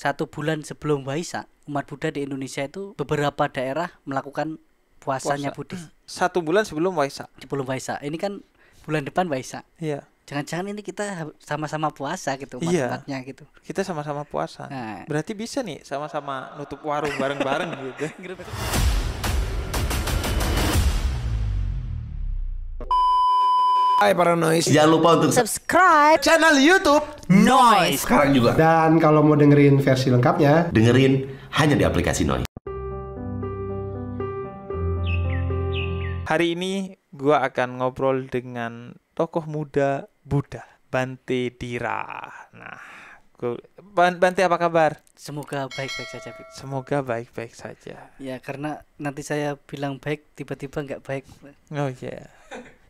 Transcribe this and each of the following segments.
1 bulan sebelum Waisak, umat Buddha di Indonesia itu beberapa daerah melakukan puasanya Buddhis. 1 bulan sebelum Waisak. Sebelum Waisak. Ini kan bulan depan Waisak. Iya. Jangan-jangan ini kita sama-sama puasa gitu, Iya. umat-umatnya gitu. Kita sama-sama puasa. Nah. Berarti bisa nih sama-sama nutup warung bareng-bareng gitu. Hai para noise, Jangan lupa untuk subscribe channel YouTube Noise. sekarang juga Dan kalau mau dengerin versi lengkapnya, dengerin hanya di aplikasi Noi. Hari ini gua akan ngobrol dengan tokoh muda Buddha, Bante Dira. Nah, Bante apa kabar? Semoga baik-baik saja, Bib. Semoga baik-baik saja. Ya, karena nanti saya bilang baik, tiba-tiba nggak baik. Oh iya.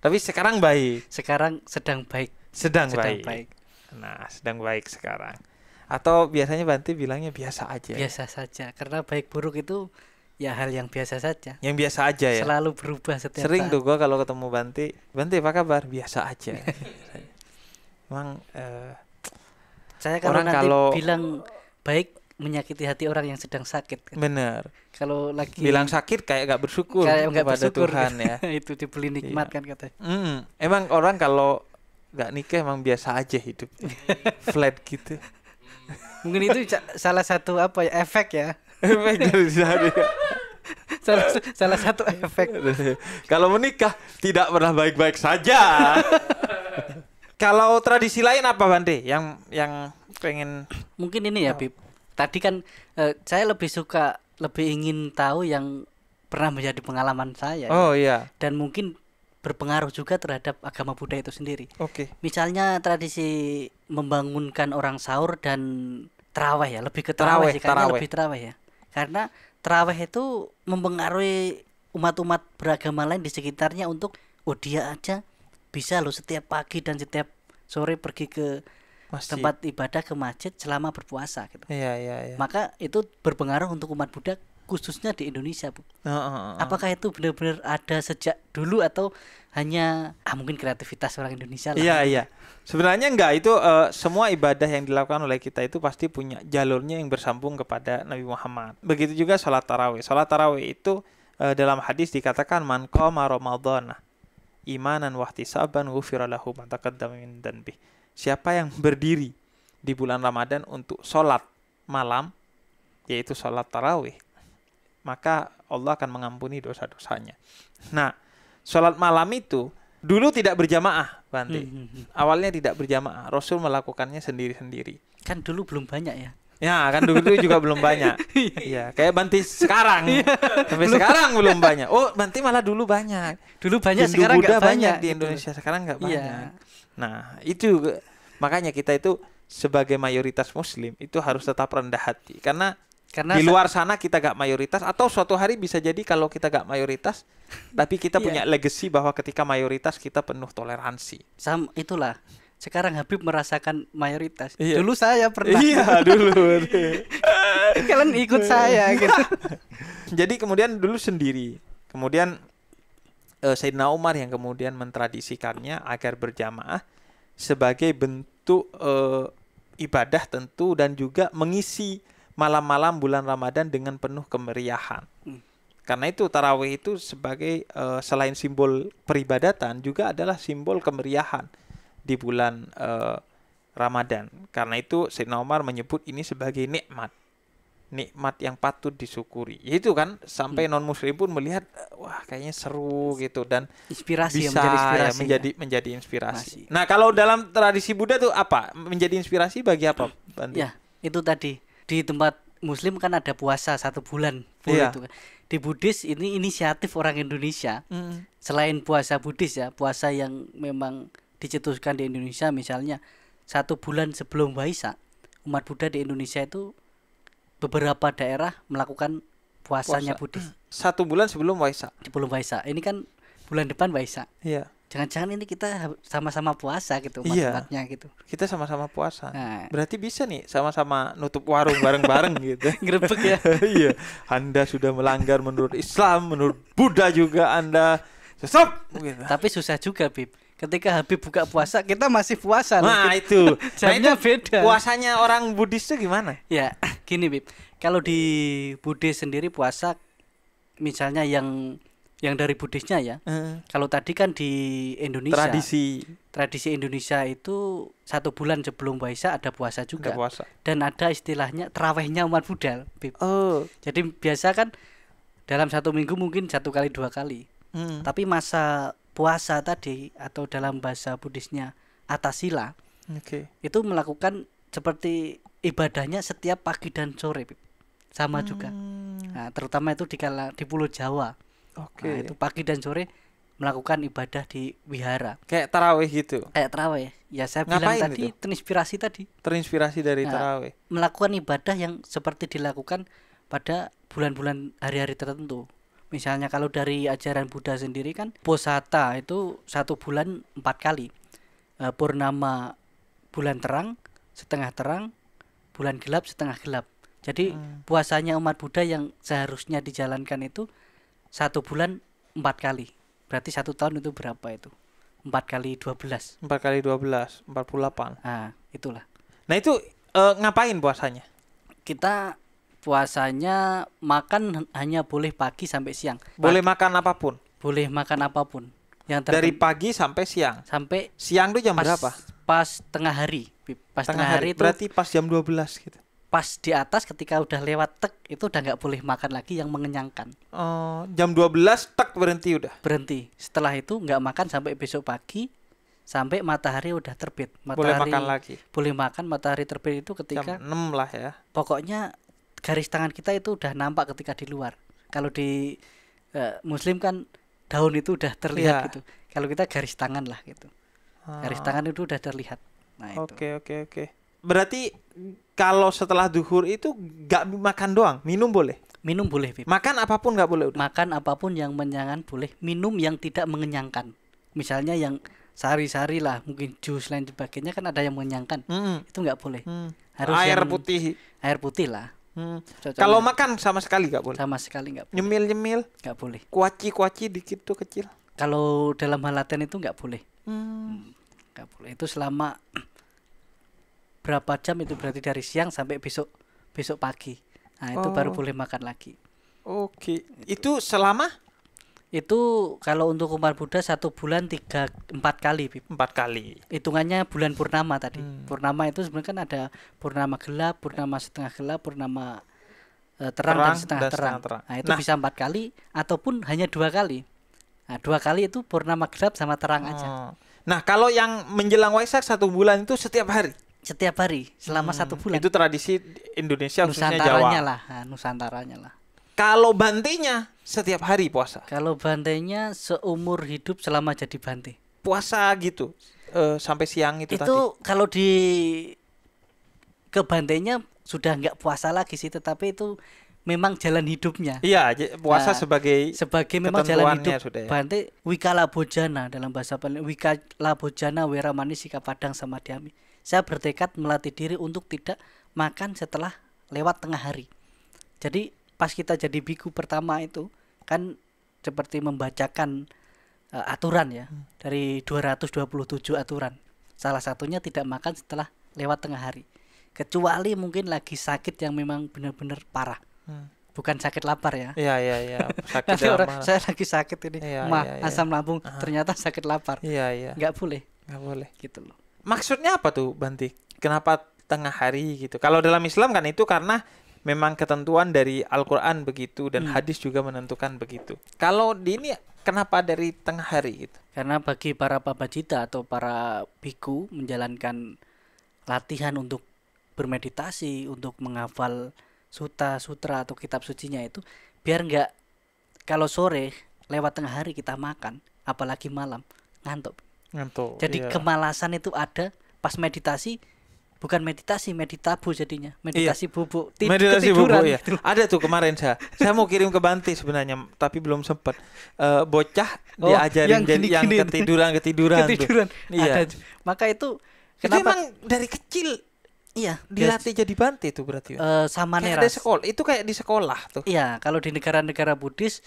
Tapi sekarang baik. Sekarang sedang baik. Sedang Sedang baik. baik. Nah, sedang baik sekarang. Atau biasanya Bante bilangnya biasa aja. Biasa saja. Karena baik buruk itu ya hal yang biasa saja. Yang biasa aja ya. Selalu berubah setiap Sering saat. tuh gua kalau ketemu Bante apa kabar? Biasa aja. Emang Saya kalau orang nanti kalau- bilang baik menyakiti hati orang yang sedang sakit kan. bener. Kalau lagi Bilang sakit kayak gak bersyukur kayak nggak kepada bersyukur Tuhan ya. itu dibeli nikmat Iya. kan katanya. Emang orang kalau nggak nikah emang biasa aja hidup. Flat gitu. Mungkin itu salah satu apa ya, efek ya. Efek dari sana. salah satu efek. Kalau menikah tidak pernah baik-baik saja. Kalau tradisi lain apa Bante? Yang pengen Mungkin ini ya, Bib. Tadi kan saya lebih ingin tahu yang pernah menjadi pengalaman saya. Oh iya. Dan mungkin berpengaruh juga terhadap agama Buddha itu sendiri. Oke. Misalnya tradisi membangunkan orang sahur dan terawih ya, lebih ke terawih sih, kayaknya Tarawih. lebih terawih ya. Karena terawih itu mempengaruhi umat-umat beragama lain di sekitarnya untuk dia aja bisa loh setiap pagi dan setiap sore pergi ke Masjid. tempat ibadah, ke masjid selama berpuasa gitu. Iya. Maka itu berpengaruh untuk umat Buddha khususnya di Indonesia, Bu. Apakah itu benar-benar ada sejak dulu atau hanya mungkin kreativitas orang Indonesia lah? Iya. Sebenarnya enggak, itu semua ibadah yang dilakukan oleh kita itu pasti punya jalurnya yang bersambung kepada Nabi Muhammad. Begitu juga sholat tarawih. Sholat tarawih itu dalam hadis dikatakan man qama ramadhana imanan wahtisaban ghufira lahu ma taqaddama min dhanbi. Siapa yang berdiri di bulan Ramadan untuk sholat malam, yaitu sholat tarawih, maka Allah akan mengampuni dosa-dosanya. Nah, sholat malam itu dulu tidak berjamaah, Bante. Awalnya tidak berjamaah. Rasul melakukannya sendiri-sendiri. Kan dulu belum banyak ya. Ya, kan dulu juga belum banyak. Iya, kayak Bante sekarang. Sampai sekarang belum banyak. Oh, Bante malah dulu banyak. Dulu banyak, Hindu sekarang Buddha nggak banyak di gitu. Indonesia, sekarang nggak Iya. banyak. Nah, itu makanya kita itu sebagai mayoritas Muslim itu harus tetap rendah hati. Karena di luar sana kita gak mayoritas, atau suatu hari bisa jadi kalau kita gak mayoritas tapi kita Iya. punya legacy bahwa ketika mayoritas kita penuh toleransi. Itulah. Sekarang Habib merasakan mayoritas. Iya. Dulu saya pernah. Iya, dulu. Kalian ikut saya gitu. Jadi kemudian dulu sendiri. Kemudian Sayyidina Umar yang kemudian mentradisikannya agar berjamaah sebagai bentuk ibadah tentu, dan juga mengisi malam-malam bulan Ramadan dengan penuh kemeriahan. Karena itu tarawih itu sebagai selain simbol peribadatan juga adalah simbol kemeriahan di bulan Ramadan. Karena itu Sayyidina Umar menyebut ini sebagai nikmat yang patut disyukuri. Itu kan sampai non muslim pun melihat wah kayaknya seru gitu, dan Inspirasi bisa menjadi inspirasi. Nah, kalau dalam tradisi Buddha tuh apa? Menjadi inspirasi bagi apa, Bante? Ya, itu tadi. Di tempat muslim kan ada puasa 1 bulan full Iya. itu kan. Di Buddhis ini inisiatif orang Indonesia. Selain puasa Buddhis ya, puasa yang memang dicetuskan di Indonesia, misalnya 1 bulan sebelum Waisak, umat Buddha di Indonesia itu beberapa daerah melakukan puasanya Buddhis 1 bulan sebelum Waisak. sebelum Waisak. Ini kan bulan depan Waisak. Iya. Jangan-jangan ini kita sama-sama puasa gitu, Iya. umat-umatnya gitu. Kita sama-sama puasa. Nah. Berarti bisa nih sama-sama nutup warung bareng-bareng gitu. Ngerebek ya. Iya. Anda sudah melanggar menurut Islam, menurut Buddha juga Anda sesat gitu. Tapi susah juga, Bib. Ketika Habib buka puasa, kita masih puasa loh. Nah, itu. Jamnya beda. Puasanya orang Buddhis itu gimana? Ya, Gini, Bib. Kalau di Buddhis sendiri puasa misalnya yang dari Buddhisnya ya. Kalau tadi kan di Indonesia tradisi Indonesia itu 1 bulan sebelum Waisak ada puasa juga. Ada puasa. Dan ada istilahnya terawihnya umat Buddha, Bib. Oh. Jadi biasa kan dalam 1 minggu mungkin 1 kali 2 kali. Tapi masa puasa tadi atau dalam bahasa Buddhisnya Atasila, itu melakukan seperti ibadahnya setiap pagi dan sore, Bib. Sama juga. Nah, terutama itu di Pulau Jawa. Nah, itu pagi dan sore melakukan ibadah di wihara. Kayak tarawih gitu. Kayak tarawih. Ya saya Ngapain bilang tadi itu? Terinspirasi dari tarawih. Melakukan ibadah yang seperti dilakukan pada bulan-bulan hari-hari tertentu. Misalnya kalau dari ajaran Buddha sendiri kan Posata itu 1 bulan 4 kali. Purnama bulan terang, setengah terang, bulan gelap, setengah gelap. Jadi puasanya umat Buddha yang seharusnya dijalankan itu 1 bulan 4 kali. Berarti 1 tahun itu berapa itu? 4 kali 12. 4 kali 12, 48. Nah, itulah. Nah itu ngapain puasanya? Kita puasanya makan hanya boleh pagi sampai siang. Boleh makan apapun? Boleh makan apapun. Dari pagi sampai siang? Sampai siang itu jam berapa? Pas tengah hari. Pas tengah hari itu berarti pas jam 12 gitu. Pas di atas ketika udah lewat tek itu udah nggak boleh makan lagi yang mengenyangkan. Jam 12 tek berhenti udah. Berhenti. Setelah itu nggak makan sampai besok pagi sampai matahari udah terbit. Boleh makan lagi. Boleh makan matahari terbit itu ketika jam 6 lah ya. Pokoknya garis tangan kita itu udah nampak ketika di luar. Kalau di Muslim kan daun itu udah terlihat gitu. Kalau kita garis tangan lah gitu. Garis tangan itu udah terlihat. Nah, Oke. Berarti kalau setelah duhur itu gak makan doang, minum boleh? Minum boleh, Bib. Makan apapun gak boleh udah? Makan apapun yang mengenyangkan boleh. Minum yang tidak mengenyangkan. Misalnya yang sari-sari lah, mungkin jus lain sebagainya kan ada yang mengenyangkan. Itu gak boleh. Harus air putih. Air putih lah. Kalau makan sama sekali gak boleh? Sama sekali gak boleh. Nyemil-nyemil? Gak boleh. Kuaci-kuaci dikit tuh kecil? Kalau dalam hal latihan itu gak boleh. Gak boleh. Itu selama berapa jam itu berarti dari siang sampai besok pagi. Nah itu baru boleh makan lagi. Oke. Itu selama? Itu kalau untuk umat Buddha 1 bulan 4 kali, Bib. 4 kali. Hitungannya bulan purnama tadi. Purnama itu sebenarnya kan ada purnama gelap, purnama setengah gelap, purnama terang dan setengah terang. Nah itu bisa 4 kali ataupun hanya 2 kali. Nah 2 kali itu purnama gelap sama terang aja. Nah kalau yang menjelang Waisak 1 bulan itu setiap hari? Setiap hari selama 1 bulan. Itu tradisi Indonesia khususnya Jawa. Nusantaranya lah. Kalau bantenya setiap hari puasa. Kalau bantenya seumur hidup selama jadi bante. Puasa gitu sampai siang itu tadi. Itu kalau di ke bantenya sudah nggak puasa lagi sih, tetapi itu memang jalan hidupnya. Iya, puasa sebagai memang jalan hidup. Sudah, ya. Bante Wikala Bojana dalam bahasa Bali, Wikala Bojana Weramani Sika Padang Samadhyami. Saya bertekad melatih diri untuk tidak makan setelah lewat tengah hari. Jadi pas kita jadi biku pertama itu kan seperti membacakan aturan ya, dari 227 aturan. Salah satunya tidak makan setelah lewat tengah hari. Kecuali mungkin lagi sakit yang memang benar-benar parah. Bukan sakit lapar ya. Iya. Sakit saya lagi sakit ini, asam lambung, ternyata sakit lapar. Iya. Nggak boleh. Gitu loh. Maksudnya apa tuh, Banti? Kenapa tengah hari gitu? Kalau dalam Islam kan itu karena memang ketentuan dari Al-Quran begitu dan hadis juga menentukan begitu. Kalau di ini kenapa dari tengah hari gitu? Karena bagi para pabajita atau para biku menjalankan latihan untuk bermeditasi, untuk menghafal sutra atau kitab sucinya itu, biar nggak kalau sore lewat tengah hari kita makan, apalagi malam, ngantuk. Jadi kemalasan itu ada pas meditasi, bukan meditasi, meditabu jadinya. Meditasi bubuk, meditasi ketiduran. Bubuk, ya. Ada tuh kemarin saya mau kirim ke Banti sebenarnya, tapi belum sempat. Bocah diajarin yang ketiduran tuh. Iya. Ada. Maka itu kenapa? Itu emang dari kecil. Iya, dilatih jadi Banti itu berarti. Sama kayak neras. Itu kayak di sekolah tuh. Iya, kalau di negara-negara Buddhis,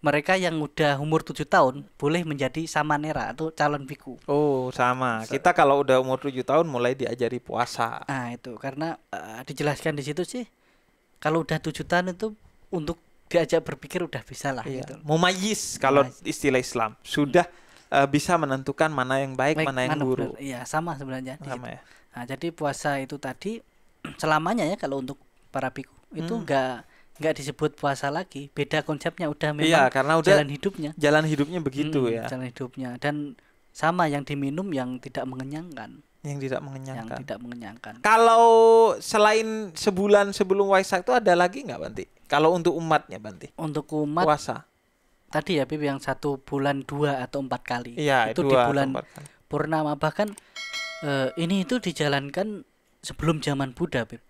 mereka yang udah umur 7 tahun boleh menjadi samanera atau calon biku. Oh, sama. Kita kalau udah umur 7 tahun mulai diajari puasa. Nah, itu karena dijelaskan di situ sih kalau udah 7 tahun itu untuk diajak berpikir udah bisa lah Iya. gitu. Mumayyiz kalau Mumayyiz. istilah Islam sudah bisa menentukan mana yang baik, mana yang buruk. benar. Iya, sama sebenarnya di Sama situ. ya. Nah, jadi puasa itu tadi selamanya ya kalau untuk para biku itu nggak disebut puasa lagi, beda konsepnya, udah memang Iya, karena udah jalan hidupnya hidupnya. begitu ya, Jalan hidupnya, dan sama yang diminum yang tidak mengenyangkan, yang tidak yang mengenyangkan. tidak mengenyangkan. Kalau selain sebulan sebelum Waisak itu ada lagi nggak Banti? Kalau untuk umatnya Banti, Untuk umat puasa. tadi ya Bib, yang 1 bulan 2 atau 4 kali. Iya, Itu 2 di atau bulan 4 kali. purnama, bahkan ini itu dijalankan sebelum zaman Buddha, Bib.